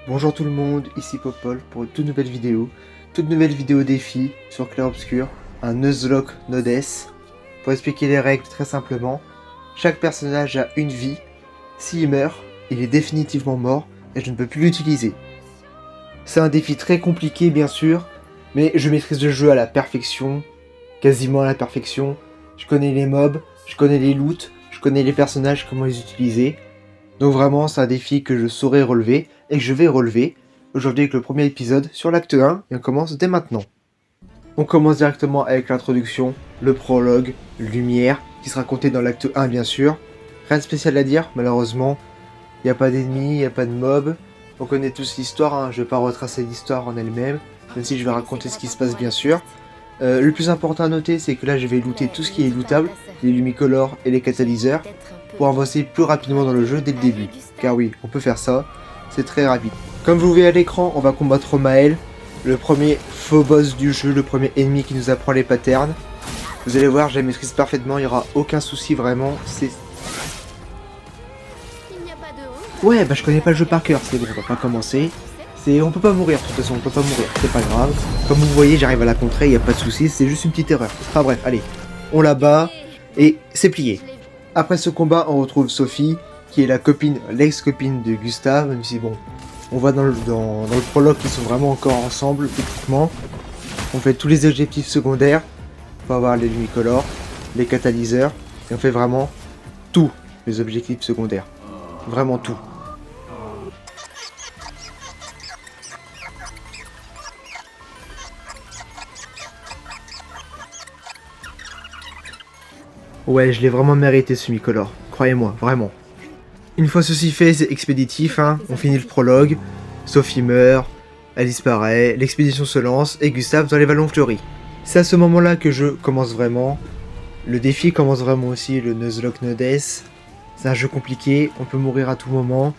Bonjour tout le monde, ici Popol pour une toute nouvelle vidéo défi sur Clair Obscur, un Nuzlocke No Death. Pour expliquer les règles très simplement, chaque personnage a une vie, s'il meurt, il est définitivement mort et je ne peux plus l'utiliser. C'est un défi très compliqué bien sûr, mais je maîtrise le jeu à la perfection, quasiment à la perfection. Je connais les mobs, je connais les loots, je connais les personnages, comment les utiliser. Donc vraiment c'est un défi que je saurais relever et que je vais relever aujourd'hui avec le premier épisode sur l'acte 1 et on commence dès maintenant. On commence directement avec l'introduction, le prologue, Lumière, qui sera compté dans l'acte 1 bien sûr. Rien de spécial à dire malheureusement, il n'y a pas d'ennemis, il n'y a pas de mobs. On connaît tous l'histoire, hein. Je ne vais pas retracer l'histoire en elle-même, même si je vais raconter ce qui se passe bien sûr. Le plus important à noter c'est que là je vais looter tout ce qui est lootable, les lumicolores et les catalyseurs, pour avancer plus rapidement dans le jeu dès le début. Car oui, on peut faire ça, c'est très rapide. Comme vous voyez à l'écran, on va combattre Romael, le premier faux boss du jeu, le premier ennemi qui nous apprend les patterns. Vous allez voir, je la maîtrise parfaitement, il n'y aura aucun souci vraiment, c'est... Ouais, bah je connais pas le jeu par cœur, c'est bon, on va pas commencer. On peut pas mourir, de toute façon, on peut pas mourir, c'est pas grave. Comme vous voyez, j'arrive à la contrer, il n'y a pas de souci, c'est juste une petite erreur. Enfin bref, allez, on la bat, et c'est plié. Après ce combat, on retrouve Sophie, qui est la copine, l'ex-copine de Gustave, même si bon, on voit dans le prologue qu'ils sont vraiment encore ensemble, techniquement. On fait tous les objectifs secondaires, on va avoir les lumicolores, les catalyseurs, et on fait vraiment tous les objectifs secondaires. Vraiment tout. Ouais, je l'ai vraiment mérité ce Micolor, croyez-moi, vraiment. Une fois ceci fait, c'est expéditif, hein. On finit le prologue, Sophie meurt, elle disparaît, l'expédition se lance et Gustave dans les vallons fleuris. C'est à ce moment-là que je commence vraiment, le défi commence vraiment aussi, le Nuzlocke No Death. C'est un jeu compliqué, on peut mourir à tout moment.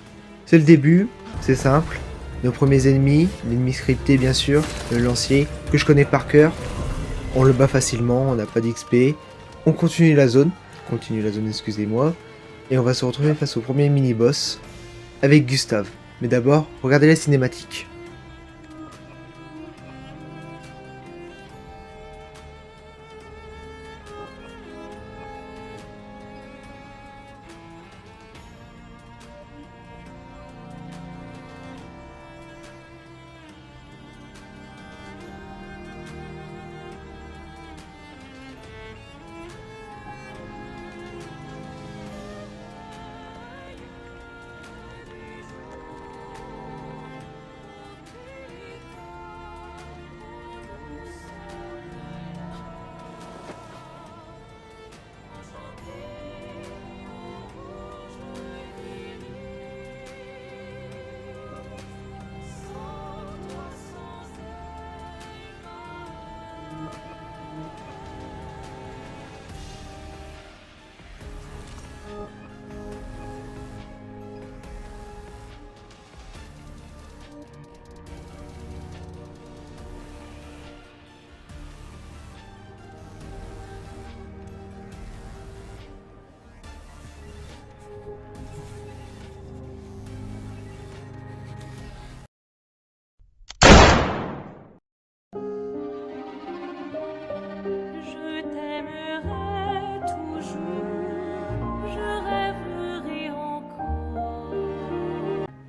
C'est le début, c'est simple. Nos premiers ennemis, l'ennemi scripté bien sûr, le lancier, que je connais par cœur. On le bat facilement, on n'a pas d'XP. On continue la zone, excusez-moi, et on va se retrouver face au premier mini-boss avec Gustave. Mais d'abord, regardez la cinématique.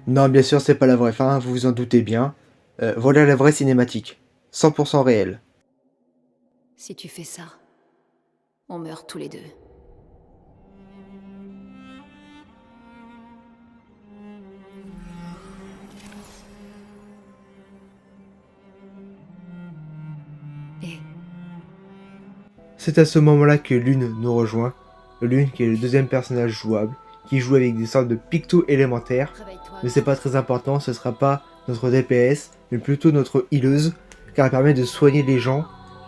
Non, bien sûr, c'est pas la vraie fin, vous vous en doutez bien. Voilà la vraie cinématique. 100% réelle. Si tu fais ça, on meurt tous les deux. C'est à ce moment-là que Lune nous rejoint. Lune qui est le deuxième personnage jouable, qui joue avec des sortes de pictos élémentaires. Mais c'est pas très important, ce sera pas notre DPS, mais plutôt notre healeuse, car elle permet de soigner les gens,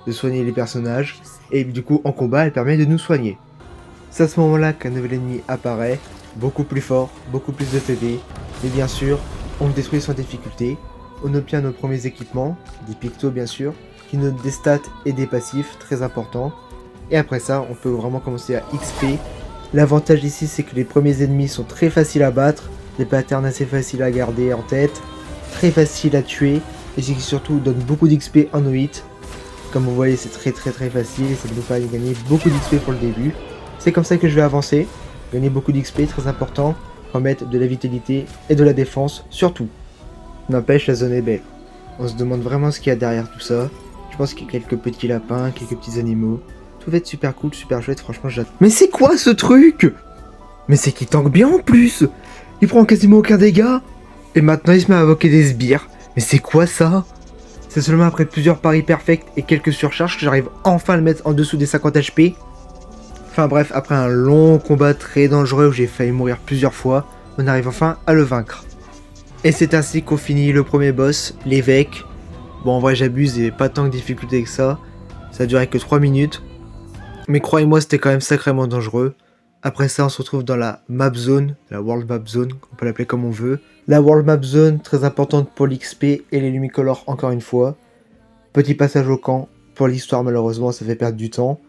de soigner les personnages, et du coup en combat elle permet de nous soigner. C'est à ce moment-là qu'un nouvel ennemi apparaît, beaucoup plus fort, beaucoup plus de PV, mais bien sûr, on le détruit sans difficulté, on obtient nos premiers équipements, des pictos bien sûr, qui nous donnent des stats et des passifs très importants, et après ça on peut vraiment commencer à XP. L'avantage ici c'est que les premiers ennemis sont très faciles à battre, des patterns assez faciles à garder en tête, très facile à tuer et c'est qui surtout donne beaucoup d'XP en no-hit. Comme vous voyez, c'est très facile et ça nous permet de gagner beaucoup d'XP pour le début. C'est comme ça que je vais avancer, gagner beaucoup d'XP, très important, remettre de la vitalité et de la défense surtout. N'empêche, la zone est belle. On se demande vraiment ce qu'il y a derrière tout ça. Je pense qu'il y a quelques petits lapins, quelques petits animaux. Tout va être super cool, super chouette, franchement j'adore. Mais c'est quoi ce truc? Mais c'est qu'il tank bien en plus. Il prend quasiment aucun dégât. Et maintenant il se met à invoquer des sbires. Mais c'est quoi ça? C'est seulement après plusieurs paris perfects et quelques surcharges que j'arrive enfin à le mettre en dessous des 50 HP. Enfin bref, après un long combat très dangereux où j'ai failli mourir plusieurs fois, on arrive enfin à le vaincre. Et c'est ainsi qu'on finit le premier boss, l'évêque. Bon en vrai j'abuse, il n'y avait pas tant de difficultés que ça. Ça a duré que 3 minutes. Mais croyez-moi c'était quand même sacrément dangereux. Après ça on se retrouve dans la map zone, la world map zone, on peut l'appeler comme on veut. La world map zone, très importante pour l'XP et les lumicolores encore une fois. Petit passage au camp, pour l'histoire malheureusement ça fait perdre du temps.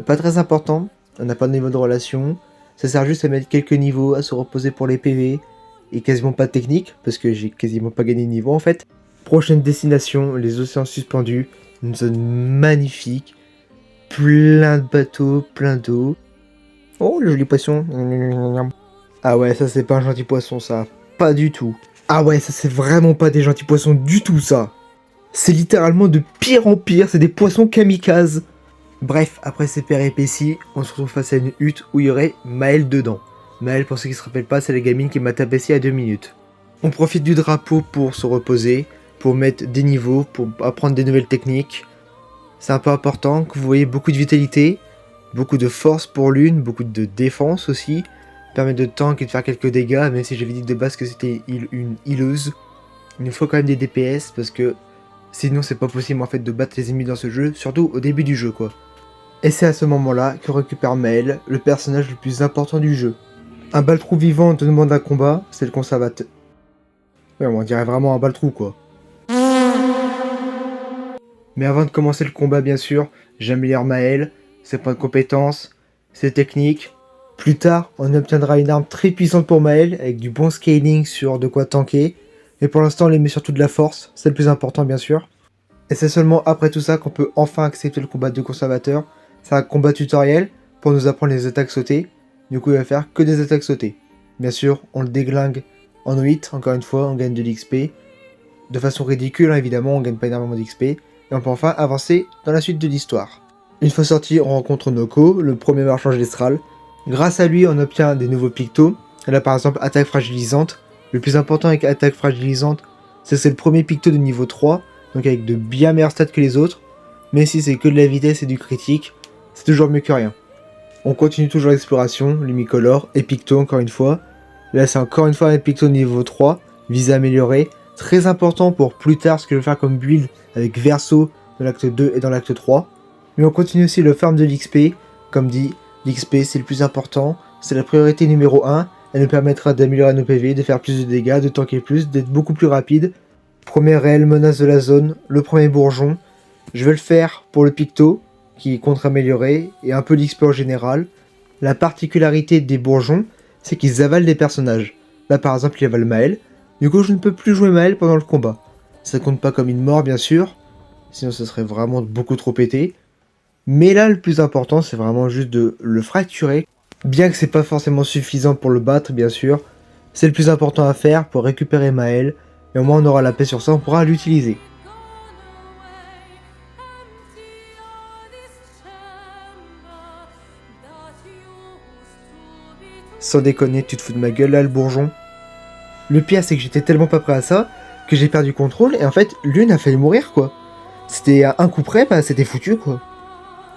Pas très important, on n'a pas de niveau de relation. Ça sert juste à mettre quelques niveaux, à se reposer pour les PV. Et quasiment pas de technique, parce que j'ai quasiment pas gagné de niveau en fait. Prochaine destination, les océans suspendus. Une zone magnifique. Plein de bateaux, plein d'eau. Oh, le joli poisson. Ah ouais, ça c'est pas un gentil poisson ça. Pas du tout. Ah ouais, ça c'est vraiment pas des gentils poissons du tout ça. C'est littéralement de pire en pire, c'est des poissons kamikazes. Bref, après ces péripéties, on se retrouve face à une hutte où il y aurait Maël dedans. Maël, pour ceux qui se rappellent pas, c'est la gamine qui m'a tabassé à 2 minutes. On profite du drapeau pour se reposer, pour mettre des niveaux, pour apprendre des nouvelles techniques. C'est un peu important que vous voyez beaucoup de vitalité, beaucoup de force pour l'une, beaucoup de défense aussi. Permet de tank et de faire quelques dégâts, même si j'avais dit de base que c'était une healeuse. Il nous faut quand même des DPS parce que sinon c'est pas possible en fait de battre les ennemis dans ce jeu, surtout au début du jeu quoi. Et c'est à ce moment-là que récupère Maël, le personnage le plus important du jeu. Un baltrou vivant te demande un combat, c'est le conservateur. Ouais, on dirait vraiment un baltrou quoi. Mais avant de commencer le combat bien sûr, j'améliore Maël, ses points de compétence, ses techniques. Plus tard, on obtiendra une arme très puissante pour Maël, avec du bon scaling sur de quoi tanker. Mais pour l'instant, on les met surtout de la force, c'est le plus important bien sûr. Et c'est seulement après tout ça qu'on peut enfin accepter le combat de conservateur. C'est un combat tutoriel pour nous apprendre les attaques sautées. Du coup, il va faire que des attaques sautées. Bien sûr, on le déglingue en no-hit, encore une fois, on gagne de l'XP. De façon ridicule, hein, évidemment, on gagne pas énormément d'XP. Et on peut enfin avancer dans la suite de l'histoire. Une fois sorti, on rencontre Noko, le premier marchand ancestral. Grâce à lui, on obtient des nouveaux pictos. Là, par exemple, attaque fragilisante. Le plus important avec attaque fragilisante, c'est que c'est le premier picto de niveau 3, donc avec de bien meilleurs stats que les autres. Mais si c'est que de la vitesse et du critique, c'est toujours mieux que rien. On continue toujours l'exploration, lumicolore et picto encore une fois. Là c'est encore une fois un picto niveau 3, visé à améliorer. Très important pour plus tard ce que je vais faire comme build avec Verso dans l'acte 2 et dans l'acte 3. Mais on continue aussi le farm de l'XP. Comme dit, l'XP c'est le plus important, c'est la priorité numéro 1. Elle nous permettra d'améliorer nos PV, de faire plus de dégâts, de tanker plus, d'être beaucoup plus rapide. Première réelle menace de la zone, le premier bourgeon. Je vais le faire pour le picto, qui compte améliorer, et un peu d'XP en général. La particularité des bourgeons, c'est qu'ils avalent des personnages. Là par exemple, il avale Maël. Du coup, je ne peux plus jouer Maël pendant le combat. Ça compte pas comme une mort, bien sûr. Sinon, ce serait vraiment beaucoup trop pété. Mais là, le plus important, c'est vraiment juste de le fracturer. Bien que c'est pas forcément suffisant pour le battre, bien sûr. C'est le plus important à faire pour récupérer Maël. Et au moins, on aura la paix sur ça, on pourra l'utiliser. Sans déconner, tu te fous de ma gueule là, le bourgeon. Le pire, c'est que j'étais tellement pas prêt à ça que j'ai perdu contrôle et en fait, l'une a failli mourir quoi. C'était à un coup près, bah c'était foutu quoi.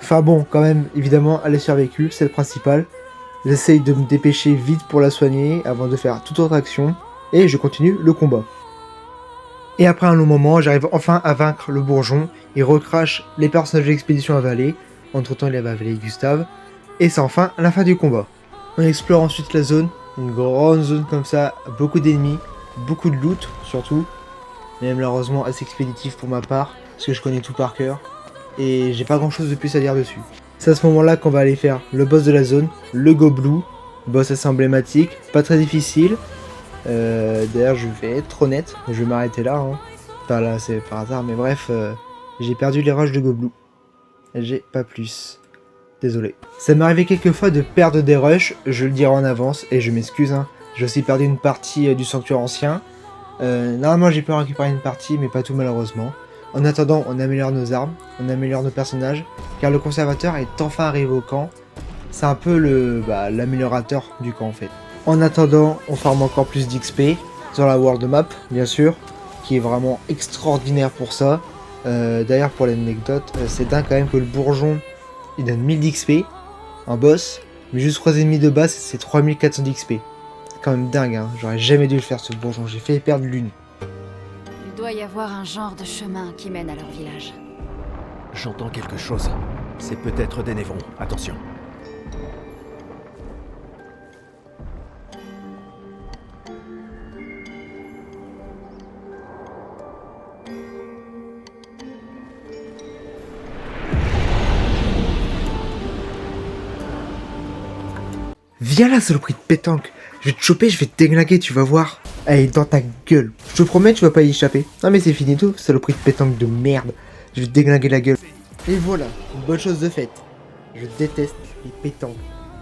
Enfin bon, quand même, évidemment, elle a survécu, c'est le principal. J'essaye de me dépêcher vite pour la soigner avant de faire toute autre action et je continue le combat. Et après un long moment, j'arrive enfin à vaincre le bourgeon. Il recrache les personnages de l'expédition avalés. Entre temps, il avait avalé Gustave. Et c'est enfin la fin du combat. On explore ensuite la zone, une grande zone comme ça, beaucoup d'ennemis, beaucoup de loot surtout, mais malheureusement assez expéditif pour ma part, parce que je connais tout par cœur, et j'ai pas grand chose de plus à dire dessus. C'est à ce moment là qu'on va aller faire le boss de la zone, le Goblou, boss assez emblématique, pas très difficile, D'ailleurs, je vais être honnête, je vais m'arrêter là. Hein. Enfin là, c'est par hasard, mais bref, j'ai perdu les rushs de Goblou. J'ai pas plus. Désolé. Ça m'est arrivé quelques fois de perdre des rushs, je le dirai en avance, et je m'excuse. Hein. J'ai aussi perdu une partie du sanctuaire ancien. Normalement, j'ai pu en récupérer une partie, mais pas tout malheureusement. En attendant, on améliore nos armes, on améliore nos personnages, car le conservateur est enfin arrivé au camp. C'est un peu l'améliorateur du camp en fait. En attendant, on farme encore plus d'XP sur la world map, bien sûr, qui est vraiment extraordinaire pour ça. D'ailleurs, pour l'anecdote, c'est dingue quand même que le bourgeon, il donne 1000 d'XP, un boss, mais juste 3 ennemis de base, c'est 3400 d'XP. C'est quand même dingue, hein. J'aurais jamais dû le faire ce bourgeon, j'ai fait perdre l'une. Il doit y avoir un genre de chemin qui mène à leur village. J'entends quelque chose. C'est peut-être des Névrons, attention. Viens là, saloperie de pétanque. Je vais te choper, je vais te déglinguer, tu vas voir. Allez, dans ta gueule. Je te promets, tu vas pas y échapper. Non mais c'est fini tout, saloperie de pétanque de merde. Je vais te déglinguer la gueule. Et voilà, une bonne chose de faite. Je déteste les pétanques.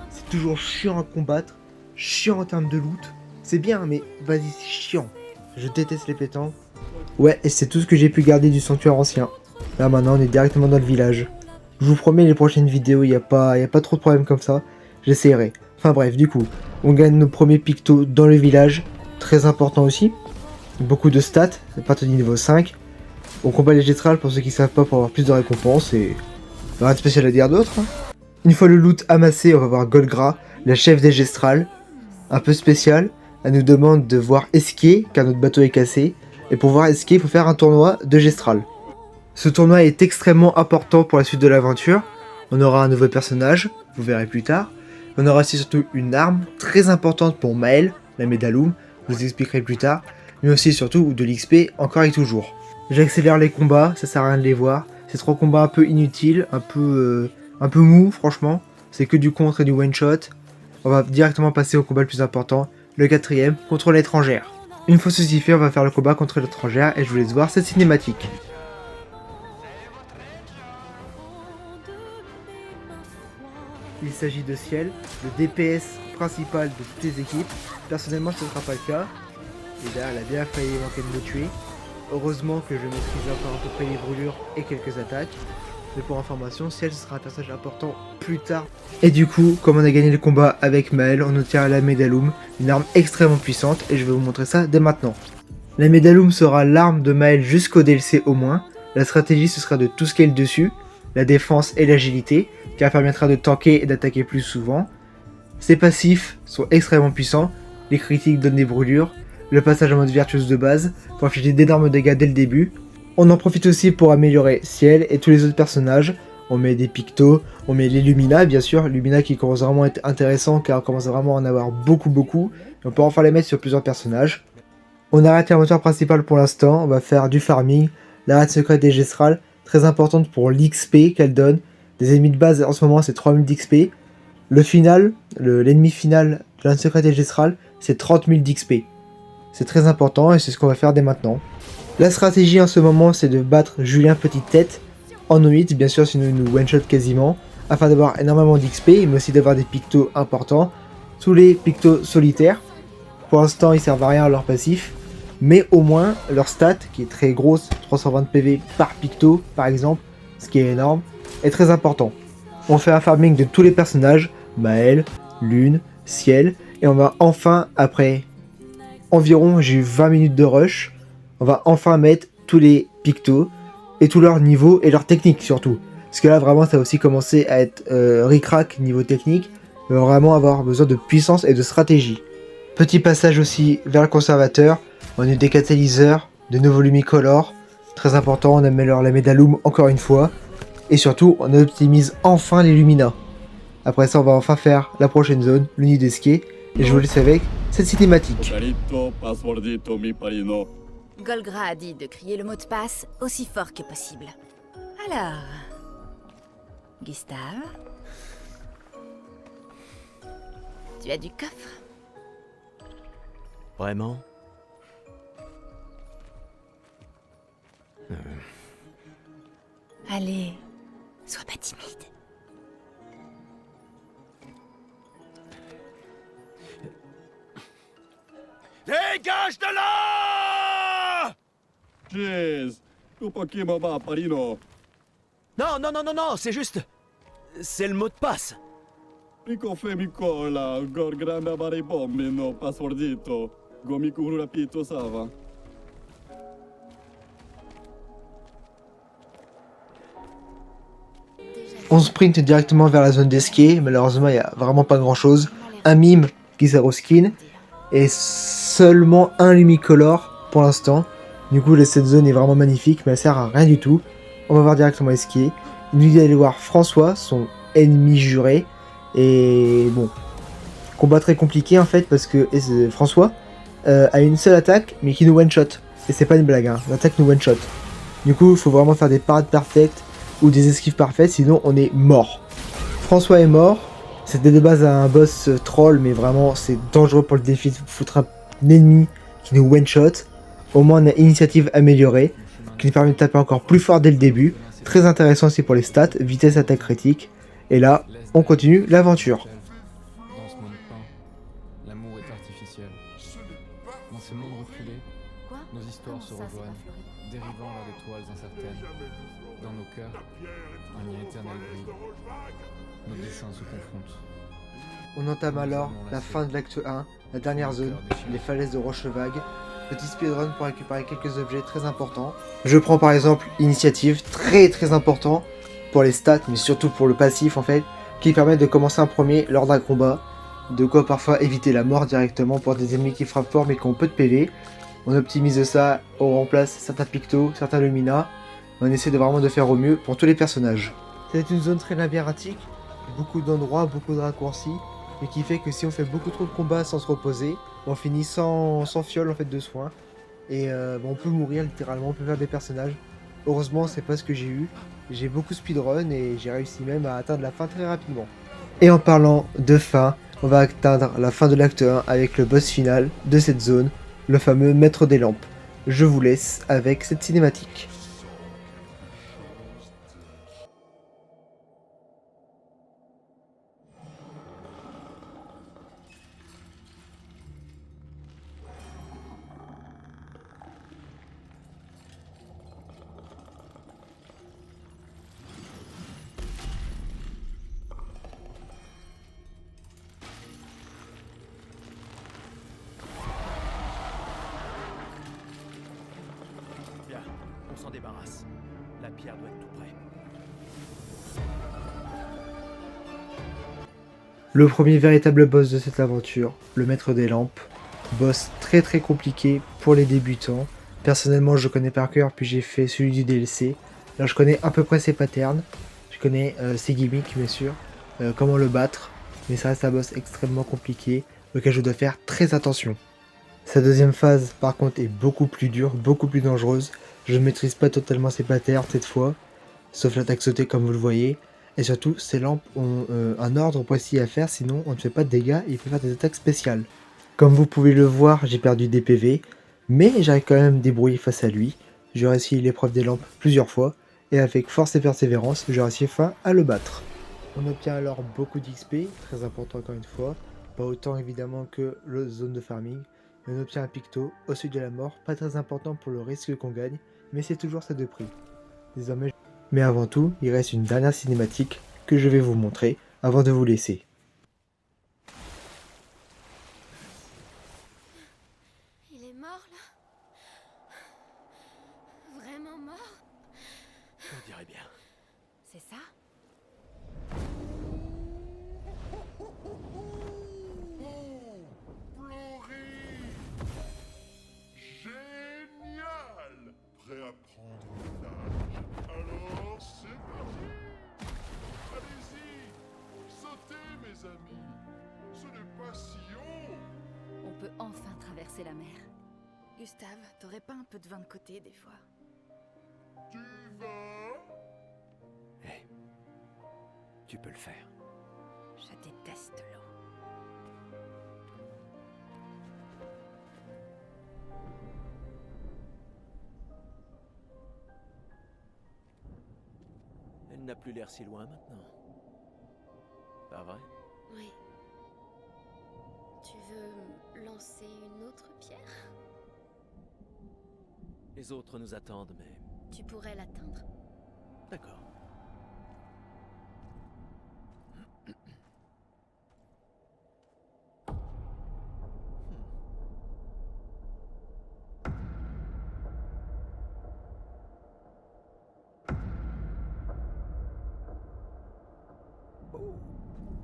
C'est toujours chiant à combattre, chiant en termes de loot. C'est bien, mais vas-y, c'est chiant. Je déteste les pétanques. Ouais, et c'est tout ce que j'ai pu garder du sanctuaire ancien. Là maintenant, on est directement dans le village. Je vous promets, les prochaines vidéos, y a pas trop de problèmes comme ça. J'essaierai. Enfin bref, du coup, on gagne nos premiers pictos dans le village. Très important aussi. Beaucoup de stats, à partir du niveau 5. On combat les Géstrales pour ceux qui savent pas pour avoir plus de récompenses et... rien de spécial à dire d'autre. Hein. Une fois le loot amassé, on va voir Golgra, la chef des Géstrales. Un peu spécial. Elle nous demande de voir Esquier, car notre bateau est cassé. Et pour voir Esquier, il faut faire un tournoi de Gestral. Ce tournoi est extrêmement important pour la suite de l'aventure. On aura un nouveau personnage, vous verrez plus tard. On aura aussi surtout une arme très importante pour Maël, la Médaloum, je vous expliquerai plus tard, mais aussi surtout de l'XP encore et toujours. J'accélère les combats, ça sert à rien de les voir, c'est 3 combats un peu inutiles, un peu mou franchement, c'est que du contre et du one shot. On va directement passer au combat le plus important, le 4ème, contre l'étrangère. Une fois ceci fait, on va faire le combat contre l'étrangère et je vous laisse voir cette cinématique. Il s'agit de Ciel, le DPS principal de toutes les équipes. Personnellement, ce ne sera pas le cas. Et là, elle a bien failli manquer de me tuer. Heureusement que je maîtrise encore à peu près les brûlures et quelques attaques. Mais pour information, Ciel ce sera un personnage important plus tard. Et du coup, comme on a gagné le combat avec Maël, on obtient la Médaloum, une arme extrêmement puissante, et je vais vous montrer ça dès maintenant. La Médaloum sera l'arme de Maël jusqu'au DLC au moins. La stratégie, ce sera de tout scale dessus, la défense et l'agilité, car elle permettra de tanker et d'attaquer plus souvent. Ses passifs sont extrêmement puissants, les critiques donnent des brûlures, le passage en mode virtuose de base, pour infliger d'énormes dégâts dès le début. On en profite aussi pour améliorer Ciel et tous les autres personnages. On met des pictos, on met les Lumina bien sûr, Lumina qui commence vraiment à être intéressant car on commence vraiment à en avoir beaucoup. Et on peut enfin les mettre sur plusieurs personnages. On arrête la moteur principale pour l'instant, on va faire du farming, la raid secrète des Gestrales, très importante pour l'XP qu'elle donne. Des ennemis de base en ce moment c'est 3000 d'XP. Le final, l'ennemi final de la secrète des Gestrales, c'est 30 000 d'XP. C'est très important et c'est ce qu'on va faire dès maintenant. La stratégie en ce moment c'est de battre Julien Petite Tête en O8, bien sûr sinon il nous one shot quasiment, afin d'avoir énormément d'XP mais aussi d'avoir des pictos importants. Tous les pictos solitaires, pour l'instant ils servent à rien à leur passif, mais au moins leur stat qui est très grosse, 320 PV par picto par exemple, ce qui est énorme, est très important. On fait un farming de tous les personnages, Maël, Lune, Ciel, et on va enfin après environ, j'ai eu 20 minutes de rush, on va enfin mettre tous les pictos et tous leurs niveaux et leurs techniques surtout. Parce que là vraiment ça a aussi commencé à être ric-rac niveau technique, on va vraiment avoir besoin de puissance et de stratégie. Petit passage aussi vers le conservateur, on a eu des catalyseurs, de nouveaux lumicolores, très important, on améliore la Médaloum encore une fois, et surtout on optimise enfin les Lumina. Après ça on va enfin faire la prochaine zone, le nid d'esquier, et je vous laisse avec cette cinématique. Golgra a dit de crier le mot de passe aussi fort que possible. Alors... Gustave, tu as du coffre? Vraiment? Allez, sois pas timide. Dégage de là! Jeez, upo qui mama parino. Non, c'est juste... C'est le mot de passe. Pico femicola, gor grande mare bombino, passwordito. Gomiku rapito sava. On sprint directement vers la zone d'esquí, malheureusement il n'y a vraiment pas grand chose. Un mime qui sert au skin, et seulement un Lumicolor pour l'instant. Du coup cette zone est vraiment magnifique, mais elle sert à rien du tout. On va voir directement esquier. Il nous dit d'aller voir François, son ennemi juré. Et bon, combat très compliqué en fait, parce que François a une seule attaque, mais qui nous one-shot. Et c'est pas une blague, hein, l'attaque nous one-shot. Du coup, il faut vraiment faire des parades parfaites ou des esquives parfaites, sinon on est mort. François est mort. C'était de base un boss troll, mais vraiment c'est dangereux pour le défi de foutre un ennemi qui nous one-shot. Au moins on a initiative améliorée, qui nous permet de taper encore plus fort dès le début. Très intéressant aussi pour les stats, vitesse, attaque critique. Et là, on continue l'aventure. Dans ce monde peint, l'amour est artificiel. Dans ces mondes reculés, Quoi? nos histoires se Comment ça, c'est rejoignent, pas fleuri? dérivant vers des toiles incertaines. Dans nos cœurs, un lien éternel brille. Nos dessins se confrontent. On entame alors la fin de l'acte 1, la dernière zone, les falaises de Rochevague. Petit speedrun pour récupérer quelques objets très importants. Je prends par exemple initiative, très important pour les stats, mais surtout pour le passif en fait, qui permet de commencer un premier lors d'un combat. De quoi parfois éviter la mort directement pour des ennemis qui frappent fort mais qui ont peu de PV. On optimise ça, on remplace certains pictos, certains lumina. On essaie de vraiment de faire au mieux pour tous les personnages. C'est une zone très labyrinthique, beaucoup d'endroits, beaucoup de raccourcis, et qui fait que si on fait beaucoup trop de combats sans se reposer, on finit sans fiole en fait de soins. Et on peut mourir littéralement, on peut faire des personnages. Heureusement c'est pas ce que j'ai eu. J'ai beaucoup speedrun et j'ai réussi même à atteindre la fin très rapidement. Et en parlant de fin, on va atteindre la fin de l'acte 1 avec le boss final de cette zone, le fameux Maître des Lampes. Je vous laisse avec cette cinématique. Bien, on s'en débarrasse. La pierre doit être tout près. Le premier véritable boss de cette aventure, le Maître des Lampes. Boss très compliqué pour les débutants. Personnellement je connais par cœur, puis j'ai fait celui du DLC. Alors je connais à peu près ses patterns, je connais ses gimmicks bien sûr, comment le battre. Mais ça reste un boss extrêmement compliqué, auquel je dois faire très attention. Sa deuxième phase par contre est beaucoup plus dure, beaucoup plus dangereuse. Je ne maîtrise pas totalement ses patterns cette fois, sauf l'attaque sautée comme vous le voyez. Et surtout, ces lampes ont un ordre précis à faire, sinon on ne fait pas de dégâts et il peut faire des attaques spéciales. Comme vous pouvez le voir, j'ai perdu des PV, mais j'arrive quand même à me débrouiller face à lui. J'ai réussi l'épreuve des lampes plusieurs fois, et avec force et persévérance, j'ai réussi enfin à le battre. On obtient alors beaucoup d'XP, très important encore une fois, pas autant évidemment que la zone de farming. Et on obtient un picto au sud de la mort, pas très important pour le risque qu'on gagne, mais c'est toujours ça de prix. Désormais, mais avant tout, il reste une dernière cinématique que je vais vous montrer avant de vous laisser. Il est mort là? Vraiment mort? On dirait bien. C'est ça? Génial! Prêt à prendre le large? Alors c'est parti! Allez-y! Sautez mes amis! Ce n'est pas si haut! On peut enfin traverser la mer. Gustave, t'aurais pas un peu de vin de côté des fois? Tu vas? Hé, tu peux le faire. Je déteste l'eau. Elle n'a plus l'air si loin maintenant. Pas vrai? Oui. Tu veux lancer une autre pierre? Les autres nous attendent, mais... Tu pourrais l'atteindre. D'accord. Oh,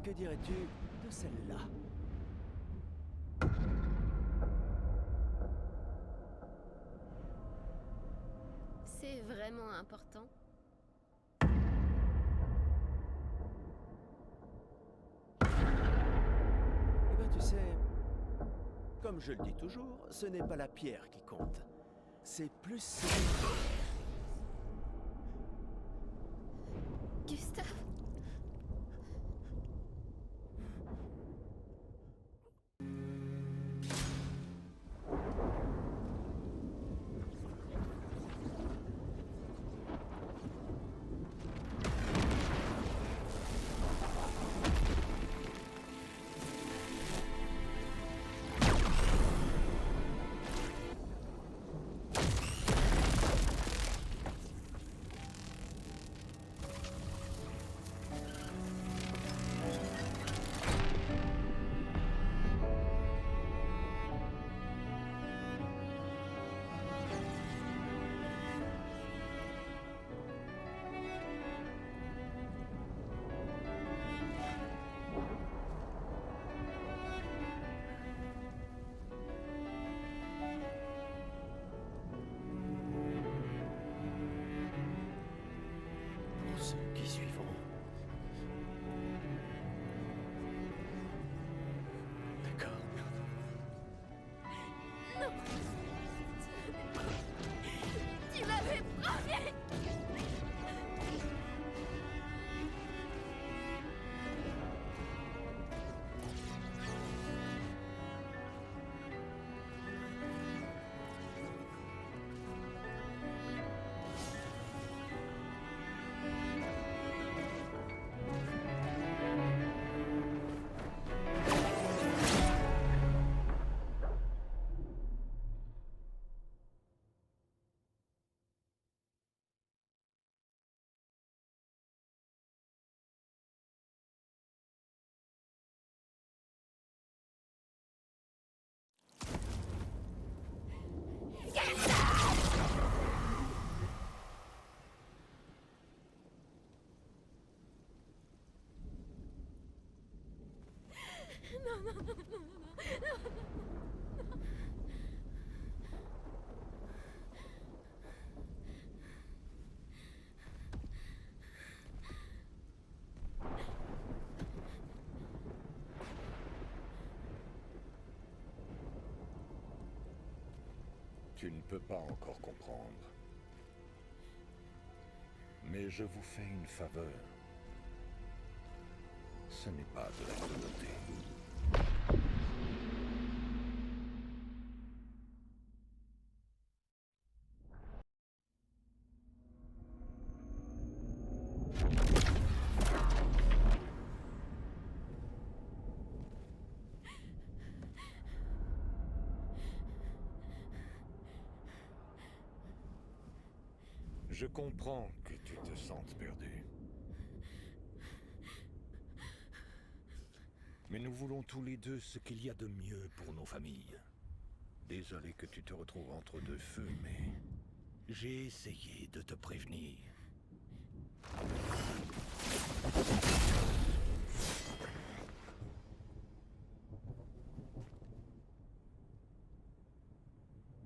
que dirais-tu de celle-là? C'est vraiment important. Eh ben, tu sais, comme je le dis toujours, ce n'est pas la pierre qui compte. C'est plus... Gustave? Pour ceux qui suivront. D'accord. Tu m'avais promis! Tu ne peux pas encore comprendre. Mais je vous fais une faveur. Ce n'est pas de la cruauté. Je comprends que tu te sentes perdu. Mais nous voulons tous les deux ce qu'il y a de mieux pour nos familles. Désolé que tu te retrouves entre deux feux, mais j'ai essayé de te prévenir.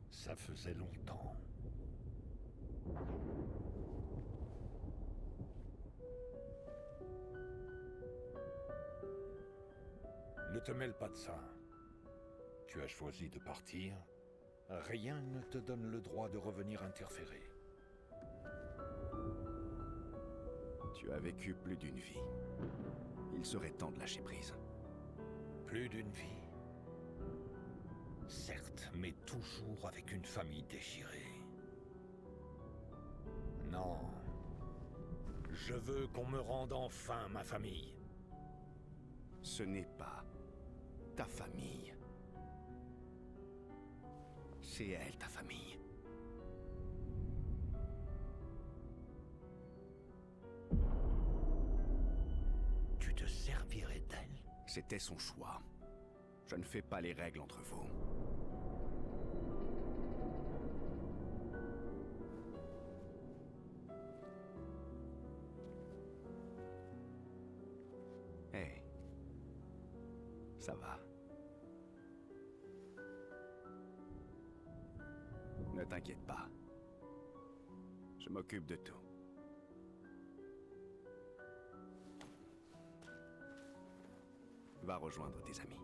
Ça faisait longtemps. Ne te mêle pas de ça. Tu as choisi de partir. Rien ne te donne le droit de revenir interférer. Tu as vécu plus d'une vie. Il serait temps de lâcher prise. Plus d'une vie. Certes, mais toujours avec une famille déchirée. Non. Je veux qu'on me rende enfin ma famille. Ce n'est pas ta famille. C'est elle, ta famille. Tu te servirais d'elle? C'était son choix. Je ne fais pas les règles entre vous. Hé. Ça va. Ne t'inquiète pas. Je m'occupe de tout. Va rejoindre tes amis.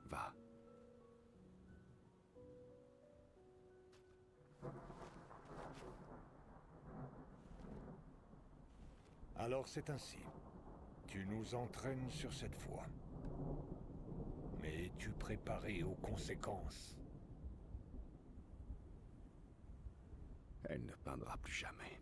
Va. Alors c'est ainsi. Tu nous entraînes sur cette voie. Mais es-tu préparé aux conséquences? Elle ne peindra plus jamais.